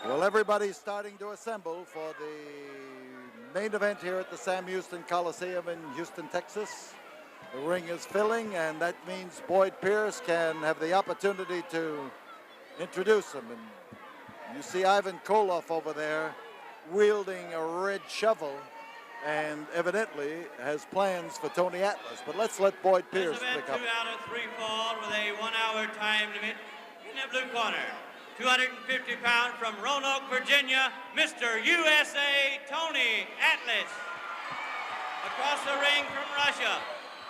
Well, everybody's starting to assemble for the main event here at the Sam Houston Coliseum in Houston, Texas. The ring is filling, and that means Boyd Pierce can have the opportunity to introduce him. And you see Ivan Koloff over there wielding a red shovel and evidently has plans for Tony Atlas. But let's let Boyd Pierce pick up. 2 out of 3 fall with a 1-hour time limit. In the blue corner, 250 pounds from Roanoke, Virginia, Mr. USA Tony Atlas. Across the ring from Russia,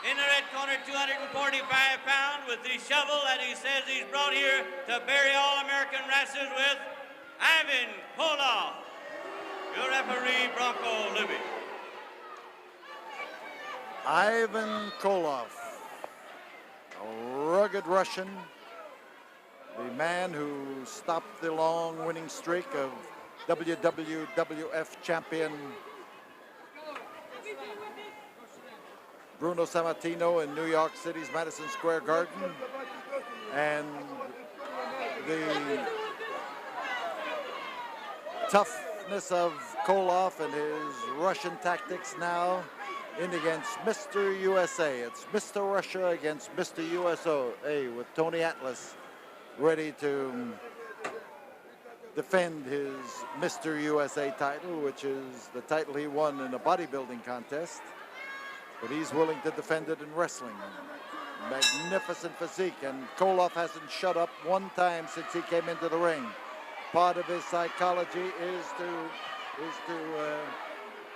in the red corner, 245 pounds with the shovel that he says he's brought here to bury all American wrestlers with, Ivan Koloff. Your referee, Bronco Libby. Ivan Koloff, a rugged Russian, the man who stopped the long winning streak of WWF champion Bruno Sammartino in New York City's Madison Square Garden, and the toughness of Koloff and his Russian tactics now in against Mr. USA. It's Mr. Russia against Mr. USA, with Tony Atlas ready to defend his Mr. USA title, which is the title he won in a bodybuilding contest. But he's willing to defend it in wrestling. Magnificent physique, and Koloff hasn't shut up one time since he came into the ring. Part of his psychology is to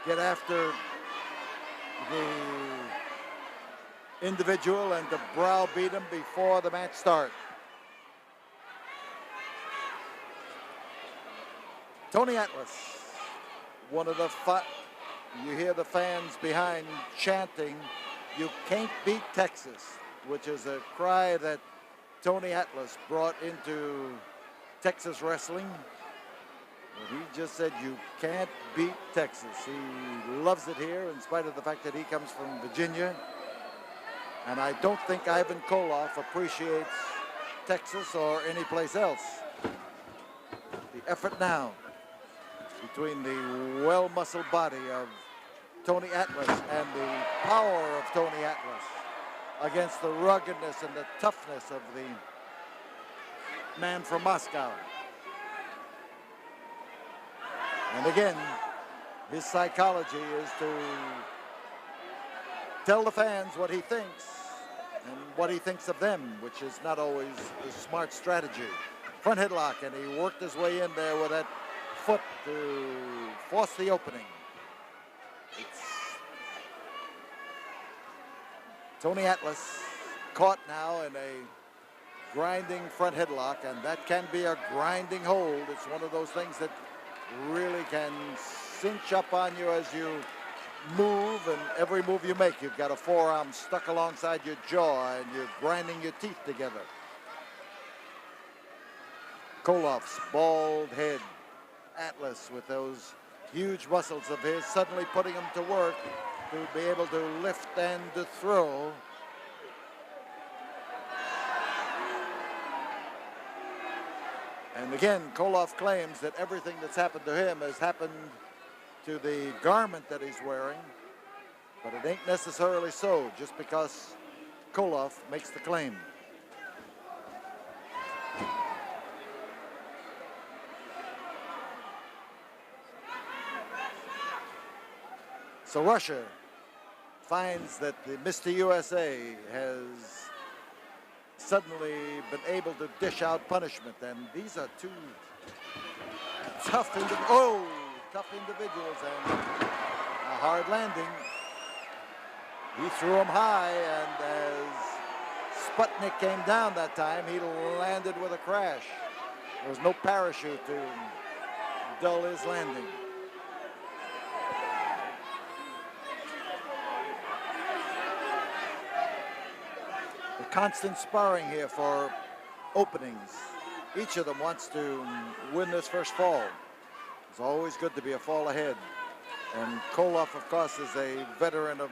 get after the individual and to browbeat him before the match starts. Tony Atlas, one of the you hear the fans behind chanting, "You can't beat Texas," which is a cry that Tony Atlas brought into Texas wrestling. He just said, "You can't beat Texas." He loves it here in spite of the fact that he comes from Virginia. And I don't think Ivan Koloff appreciates Texas or any place else. The effort now between the well-muscled body of Tony Atlas and the power of Tony Atlas against the ruggedness and the toughness of the man from Moscow. And again, his psychology is to tell the fans what he thinks and what he thinks of them, which is not always a smart strategy. Front headlock, and he worked his way in there with that foot to force the opening. It's Tony Atlas caught now in a grinding front headlock, and that can be a grinding hold. It's one of those things that really can cinch up on you as you move, and every move you make, you've got a forearm stuck alongside your jaw and you're grinding your teeth together. Koloff's bald head, Atlas with those huge muscles of his suddenly putting him to work to be able to lift and to throw. And again, Koloff claims that everything that's happened to him has happened to the garment that he's wearing, but it ain't necessarily so just because Koloff makes the claim. So Russia finds that the Mr. USA has suddenly been able to dish out punishment, and these are two tough individuals and a hard landing. He threw him high, and as Sputnik came down that time, he landed with a crash. There was no parachute to dull his landing. Constant sparring here for openings. Each of them wants to win this first fall. It's always good to be a fall ahead. And Koloff, of course, is a veteran of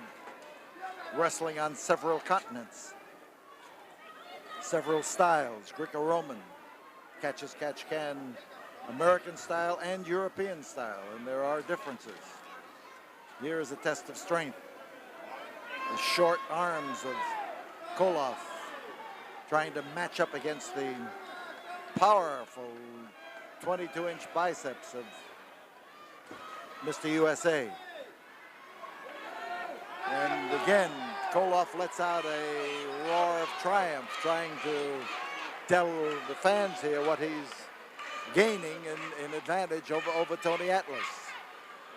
wrestling on several continents, several styles, Greco-Roman, catch as catch can, American style and European style, and there are differences. Here is a test of strength. The short arms of Koloff trying to match up against the powerful 22-inch biceps of Mr. USA. And again, Koloff lets out a roar of triumph, trying to tell the fans here what he's gaining in advantage over Tony Atlas.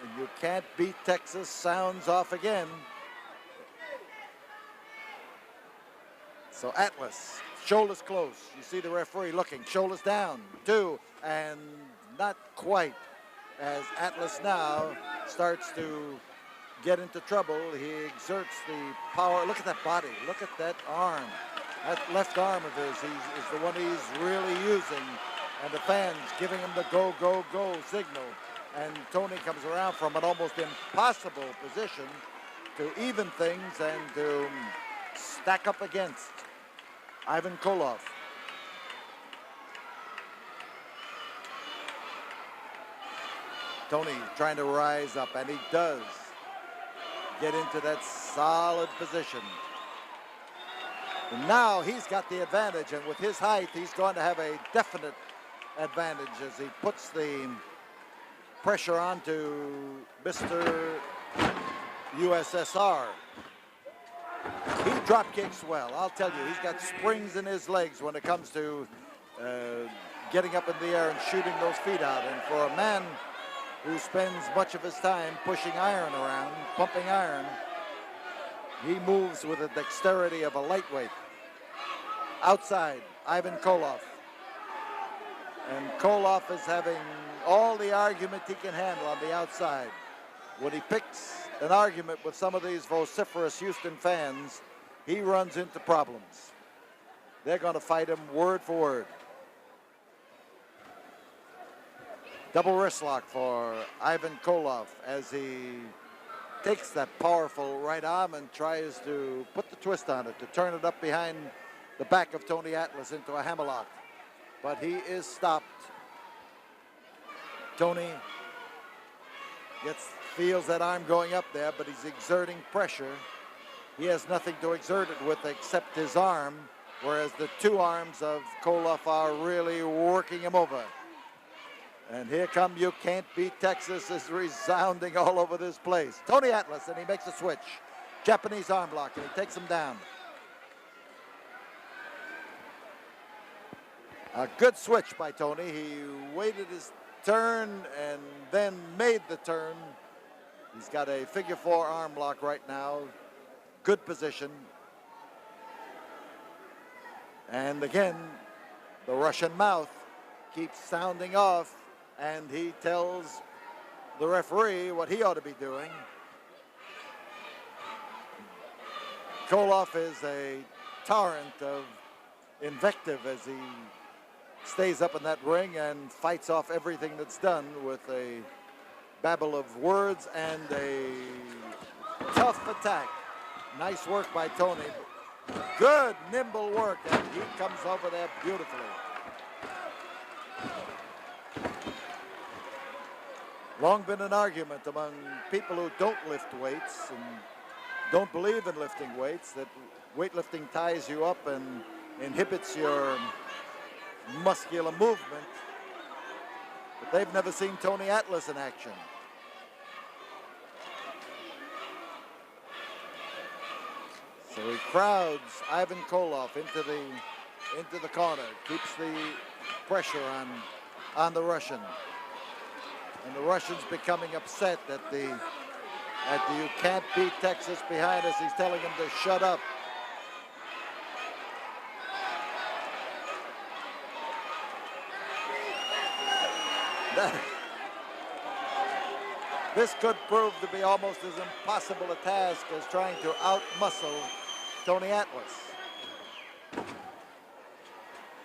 And you can't beat Texas sounds off again. So Atlas, shoulders close. You see the referee looking, shoulders down, 2, and not quite. As Atlas now starts to get into trouble, he exerts the power. Look at that body, look at that arm. That left arm of his is the one he's really using. And the fans giving him the go, go, go signal. And Tony comes around from an almost impossible position to even things and to stack up against Ivan Koloff. Tony trying to rise up, and he does get into that solid position. And now he's got the advantage, and with his height, he's going to have a definite advantage as he puts the pressure onto Mr. USSR. He drop kicks well, I'll tell you. He's got springs in his legs when it comes to getting up in the air and shooting those feet out. And for a man who spends much of his time pushing iron around, pumping iron, he moves with the dexterity of a lightweight. Outside, Ivan Koloff. And Koloff is having all the argument he can handle on the outside. When he picks an argument with some of these vociferous Houston fans, he runs into problems. They're going to fight him word for word. Double wrist lock for Ivan Koloff as he takes that powerful right arm and tries to put the twist on it, to turn it up behind the back of Tony Atlas into a hammerlock. But he is stopped. Tony feels that arm going up there, but he's exerting pressure. He has nothing to exert it with except his arm, whereas the two arms of Koloff are really working him over. And here come You Can't Beat Texas is resounding all over this place. Tony Atlas, and he makes a switch. Japanese arm block, and he takes him down. A good switch by Tony. He waited his turn and then made the turn. He's got a figure 4 arm lock right now. Good position. And again, the Russian mouth keeps sounding off, and he tells the referee what he ought to be doing. Koloff is a torrent of invective as he stays up in that ring and fights off everything that's done with a babble of words and a tough attack. Nice work by Tony. Good, nimble work, and he comes over there beautifully. Long been an argument among people who don't lift weights and don't believe in lifting weights, that weightlifting ties you up and inhibits your muscular movement. But they've never seen Tony Atlas in action. So he crowds Ivan Koloff into the corner, keeps the pressure on the Russian. And the Russian's becoming upset at the You Can't Beat Texas behind us. He's telling him to shut up. This could prove to be almost as impossible a task as trying to out-muscle Tony Atlas.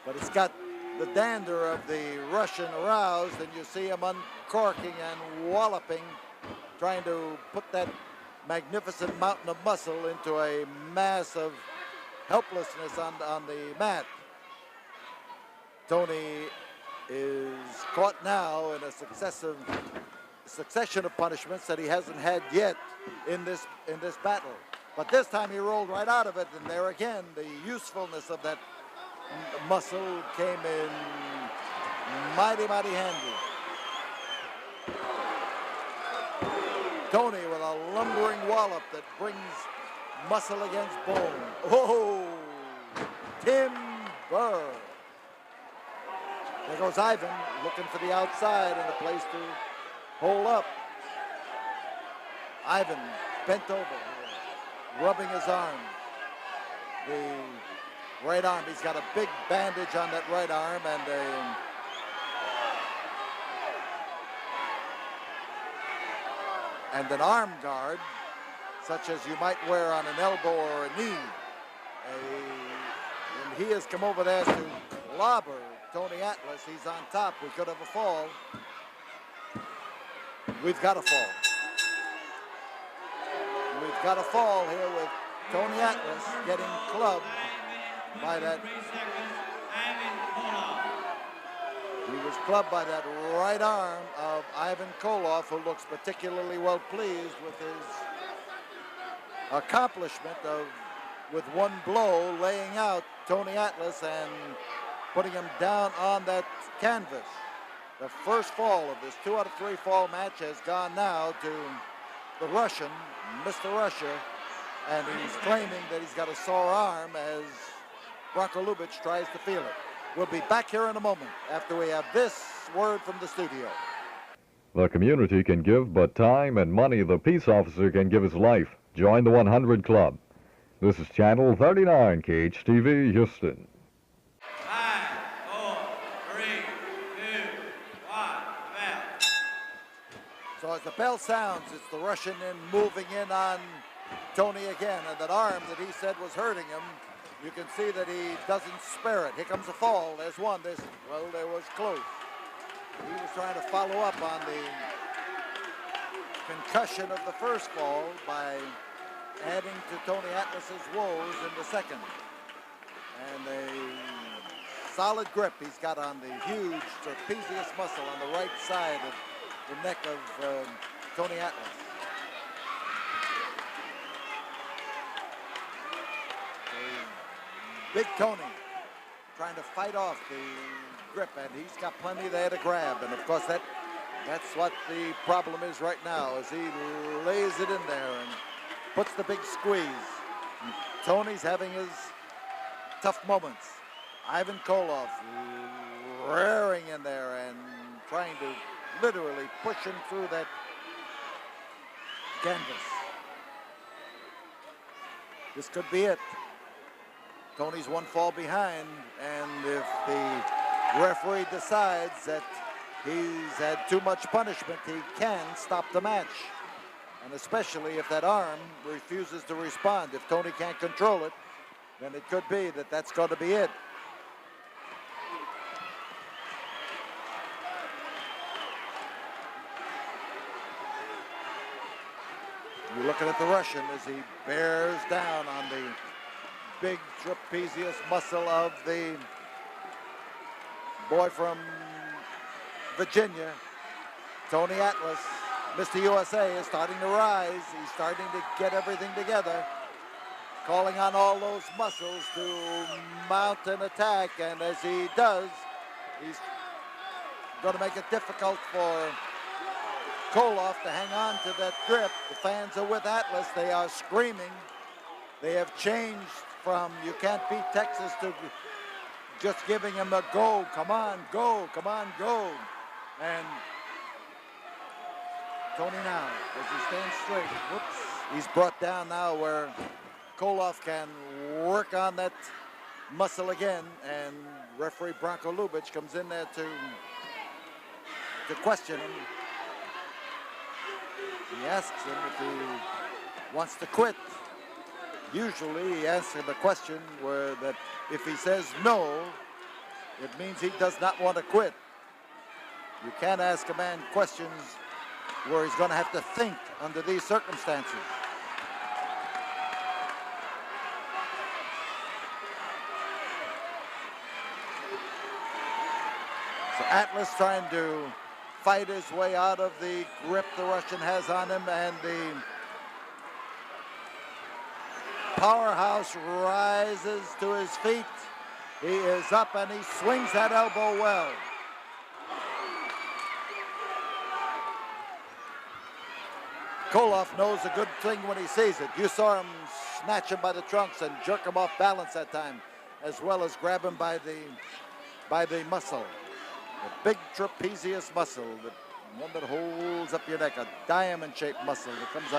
But it's got the dander of the Russian aroused, and you see him uncorking and walloping, trying to put that magnificent mountain of muscle into a mass of helplessness on the mat. Tony is caught now in a succession of punishments that he hasn't had yet in this battle. But this time he rolled right out of it, and there again, the usefulness of that muscle came in mighty, mighty handy. Tony with a lumbering wallop that brings muscle against bone. Oh, timber. There goes Ivan looking for the outside and a place to hold up. Ivan bent over, rubbing his arm. The right arm, he's got a big bandage on that right arm and an arm guard, such as you might wear on an elbow or a knee. And he has come over there to clobber Tony Atlas. He's on top. We could have a fall. We've got a fall. We've got a fall here with Tony Atlas getting clubbed by that. He was clubbed by that right arm of Ivan Koloff, who looks particularly well pleased with his accomplishment of, with one blow, laying out Tony Atlas and putting him down on that canvas. The first fall of this 2 out of 3 fall match has gone now to the Russian, Mr. Russia, and he's claiming that he's got a sore arm as Branko Lubitsch tries to feel it. We'll be back here in a moment after we have this word from the studio. The community can give, but time and money the peace officer can give his life. Join the 100 Club. This is Channel 39, KHTV, Houston. 5, 4, 3, 2, 1, bell. So as the bell sounds, it's the Russian moving in on Tony again, and that arm that he said was hurting him, you can see that he doesn't spare it. Here comes a fall. There's one. Well, there was close. He was trying to follow up on the concussion of the first fall by adding to Tony Atlas's woes in the second. And a solid grip he's got on the huge trapezius muscle on the right side of the neck of Tony Atlas. Big Tony trying to fight off the grip, and he's got plenty there to grab. And of course, that's what the problem is right now, as he lays it in there and puts the big squeeze. And Tony's having his tough moments. Ivan Koloff rearing in there and trying to literally push him through that canvas. This could be it. Tony's one fall behind, and if the referee decides that he's had too much punishment, he can stop the match. And especially if that arm refuses to respond. If Tony can't control it, then it could be that that's going to be it. You're looking at the Russian as he bears down on the big trapezius muscle of the boy from Virginia. Tony Atlas, Mr. USA, is starting to rise. He's starting to get everything together, calling on all those muscles to mount an attack, and as he does, he's going to make it difficult for Koloff to hang on to that grip. The fans are with Atlas. They are screaming. They have changed from "you can't beat Texas" to just giving him a "go, come on, go, come on, go." And Tony now, as he stands straight, whoops, he's brought down now where Koloff can work on that muscle again, and referee Branko Lubitsch comes in there to question him. He asks him if he wants to quit. Usually he asks him a question where that if he says no, it means he does not want to quit. You can't ask a man questions where he's going to have to think under these circumstances. So Atlas trying to fight his way out of the grip the Russian has on him, and the powerhouse rises to his feet. He is up and he swings that elbow well. Koloff knows a good thing when he sees it. You saw him snatch him by the trunks and jerk him off balance that time, as well as grab him by the muscle. The big trapezius muscle, the one that holds up your neck, a diamond-shaped muscle that comes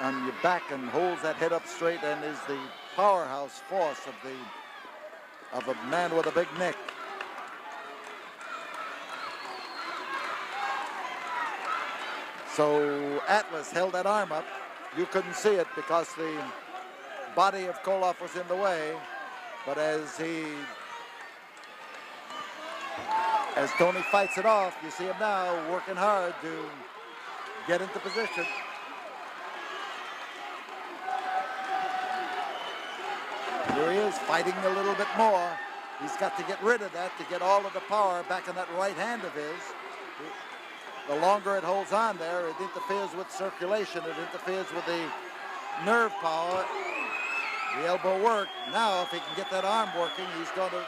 on your back and holds that head up straight and is the powerhouse force of a man with a big neck. So Atlas held that arm up. You couldn't see it because the body of Koloff was in the way, but as Tony fights it off, you see him now working hard to get into position. Here he is fighting a little bit more. He's got to get rid of that to get all of the power back in that right hand of his. The longer it holds on there, it interferes with circulation. It interferes with the nerve power. The elbow work. Now, if he can get that arm working, he's going to...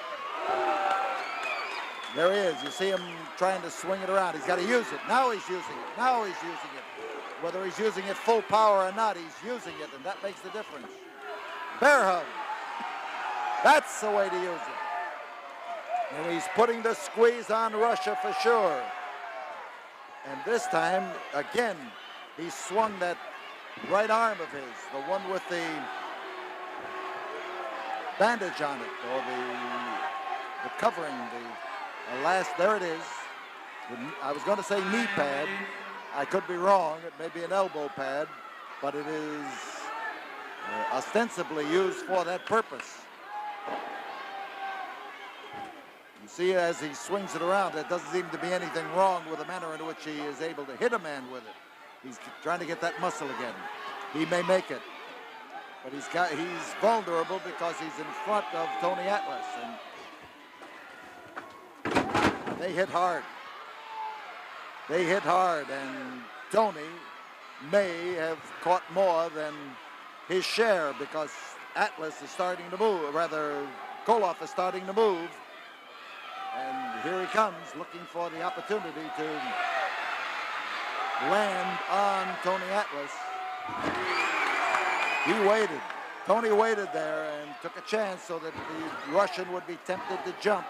There he is. You see him trying to swing it around. He's got to use it. Now he's using it. Now he's using it. Whether he's using it full power or not, he's using it, and that makes the difference. Bear hug. That's the way to use it. And he's putting the squeeze on Russia for sure. And this time, again, he swung that right arm of his, the one with the bandage on it, or the covering, the last, there it is. I was going to say knee pad. I could be wrong. It may be an elbow pad, but it is ostensibly used for that purpose. See, as he swings it around, there doesn't seem to be anything wrong with the manner in which he is able to hit a man with it. He's trying to get that muscle again. He may make it, but he's vulnerable because he's in front of Tony Atlas, and they hit hard. They hit hard, and Tony may have caught more than his share because Atlas is starting to move, rather Koloff is starting to move. And here he comes, looking for the opportunity to land on Tony Atlas. He waited. Tony waited there and took a chance so that the Russian would be tempted to jump.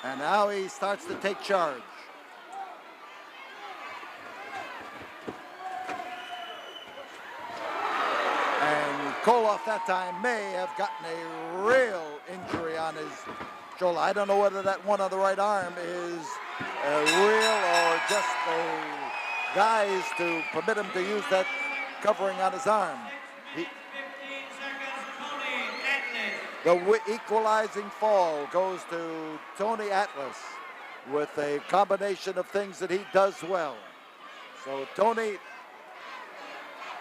And now he starts to take charge. And Koloff that time may have gotten a real injury on his shoulder. I don't know whether that one on the right arm is real or just a guise to permit him to use that covering on his arm. The equalizing fall goes to Tony Atlas with a combination of things that he does well. So Tony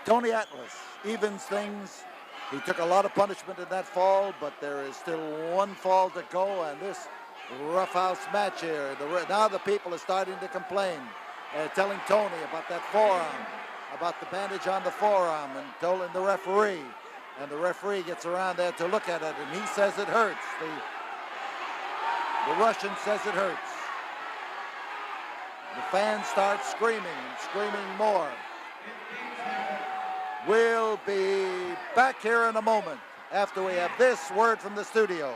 Atlas evens things. He took a lot of punishment in that fall, but there is still one fall to go, and this roughhouse match here. Now the people are starting to complain, telling Tony about that forearm, about the bandage on the forearm, and telling the referee. And the referee gets around there to look at it, and he says it hurts. The Russian says it hurts. The fans start screaming and screaming more. We'll be back here in a moment after we have this word from the studio.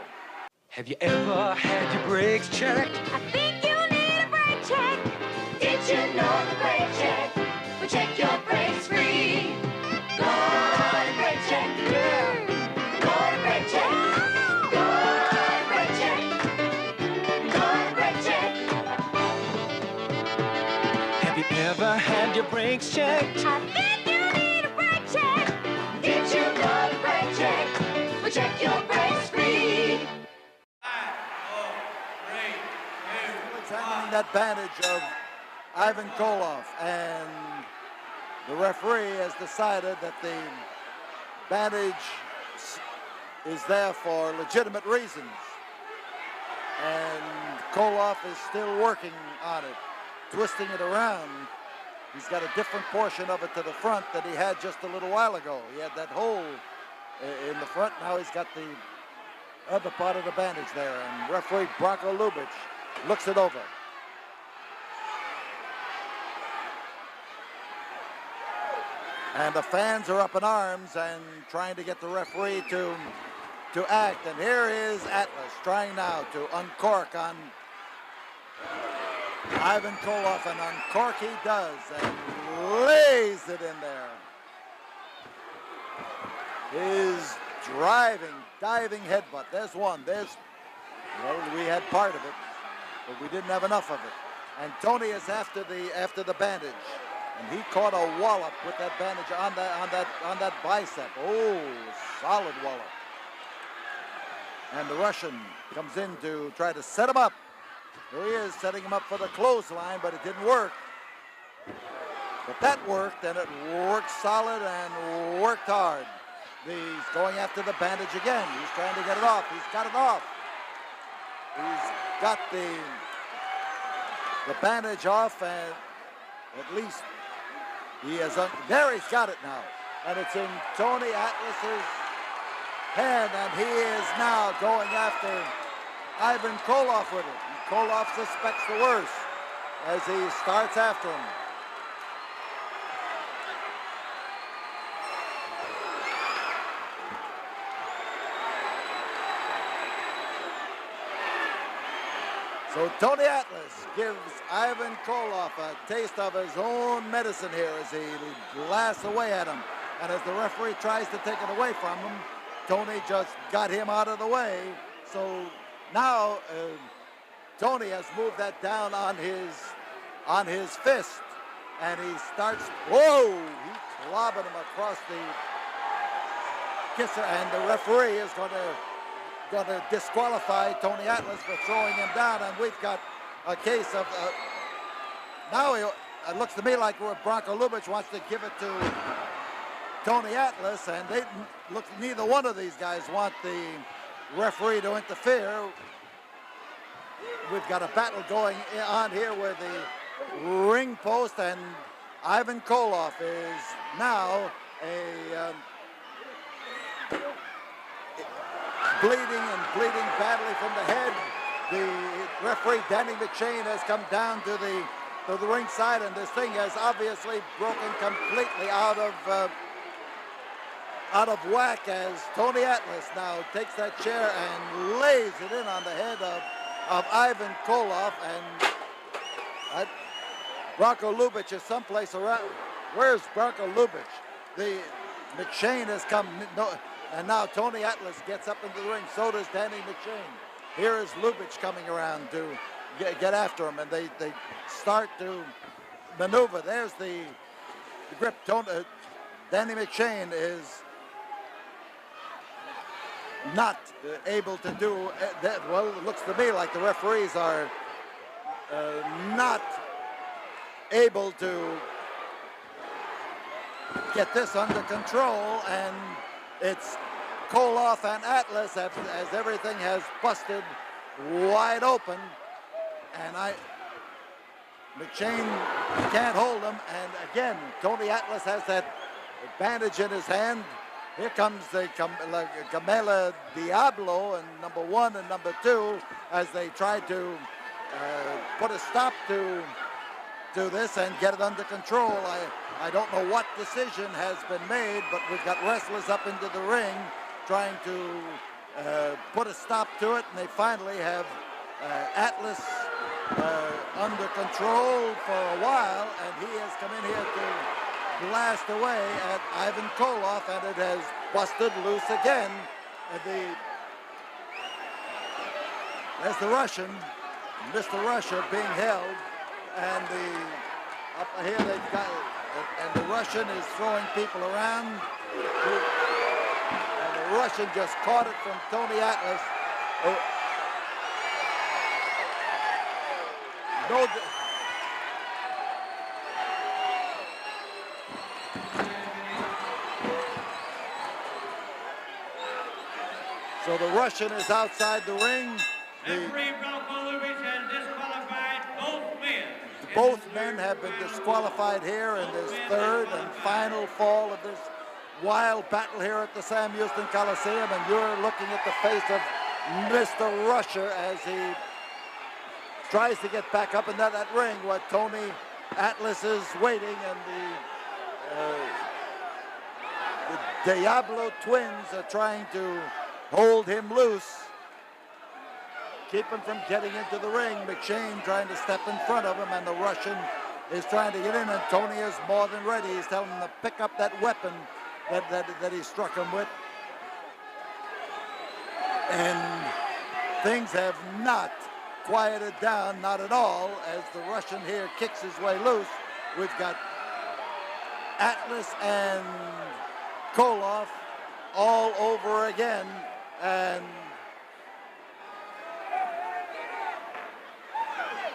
Have you ever had your brakes checked? I think you need a brake check. Did you know the brake check will check your brakes free? Go to brake check. Go to brake check. Go to brake check. Go to brake check. Have you ever had your brakes checked? I think you need a brake check. Did you know the brake check will check your brakes free? Examining that bandage of Ivan Koloff, and the referee has decided that the bandage is there for legitimate reasons. and Koloff is still working on it, twisting it around. He's got a different portion of it to the front that he had just a little while ago. He had that hole in the front. Now he's got the other part of the bandage there, and referee Bronco Lubitsch looks it over. And the fans are up in arms and trying to get the referee to act. And here is Atlas trying now to uncork on Ivan Koloff, and uncork he does and lays it in there. His diving headbutt. There's one. Well, we had part of it, but we didn't have enough of it. And Tony is after the bandage, and he caught a wallop with that bandage on that bicep. Oh, solid wallop. And the Russian comes in to try to set him up. Here he is, setting him up for the clothesline, but it didn't work. But that worked, and it worked solid and worked hard. He's going after the bandage again. He's trying to get it off. He's got it off. He's got the bandage off, and at least he has. There, he's got it now, and it's in Tony Atlas's hand, and he is now going after Ivan Koloff with it. And Koloff suspects the worst as he starts after him. So Tony Atlas gives Ivan Koloff a taste of his own medicine here as he blasts away at him. And as the referee tries to take it away from him, Tony just got him out of the way. So now Tony has moved that down on his fist, and he starts, whoa, he clobbered him across the kisser, and the referee is going to disqualify Tony Atlas for throwing him down, and we've got a case of now it looks to me like Bronco Lubitsch wants to give it to Tony Atlas, and neither one of these guys want the referee to interfere. We've got a battle going on here where the ring post, and Ivan Koloff is now bleeding badly from the head. The referee, Danny McShane, has come down to the ringside, and this thing has obviously broken completely out of whack as Tony Atlas now takes that chair and lays it in on the head of Ivan Koloff, and Bronco Lubitsch is someplace around. Where's Bronco Lubitsch? The McShane has come, and now Tony Atlas gets up into the ring. So does Danny McShane. Here is Lubitsch coming around to get after him, and they start to maneuver. There's the grip. Danny McShane is not able to do that. Well, it looks to me like the referees are not able to get this under control, and it's Koloff and Atlas as everything has busted wide open, and McShane can't hold him, and again Tony Atlas has that bandage in his hand. Here comes the Camela Diablo and number 1 and number 2 as they try to put a stop to this and get it under control. I don't know what decision has been made, but we've got wrestlers up into the ring trying to put a stop to it, and they finally have Atlas under control for a while, and he has come in here to blast away at Ivan Koloff, and it has busted loose again. There's the Russian, Mr. Russia being held, and up here they've got, and the Russian is throwing people around, and the Russian just caught it from Tony Atlas. So the Russian is outside the ring. Referee Bronco Lubitsch has disqualified both men. Both men have been disqualified here in this third and final fall of this wild battle here at the Sam Houston Coliseum, and you're looking at the face of Mr. Rusher as he tries to get back up in that ring where Tony Atlas is waiting, and the Diablo twins are trying to hold him loose, keep him from getting into the ring. McShane trying to step in front of him, and the Russian is trying to get in, and Tony is more than ready. He's telling him to pick up that weapon that he struck him with. And things have not quieted down, not at all, as the Russian here kicks his way loose. We've got Atlas and Koloff all over again, and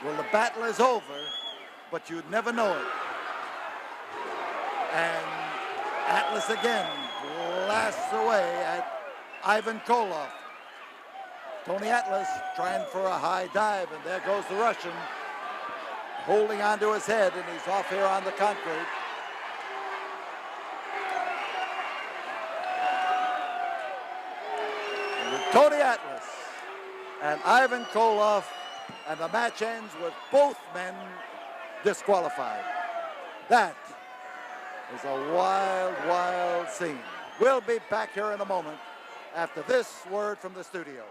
well, the battle is over, but you'd never know it. And Atlas again blasts away at Ivan Koloff. Tony Atlas trying for a high dive, and there goes the Russian, holding onto his head, and he's off here on the concrete. With Tony Atlas and Ivan Koloff, and the match ends with both men disqualified. That is a wild, wild scene. We'll be back here in a moment after this word from the studio.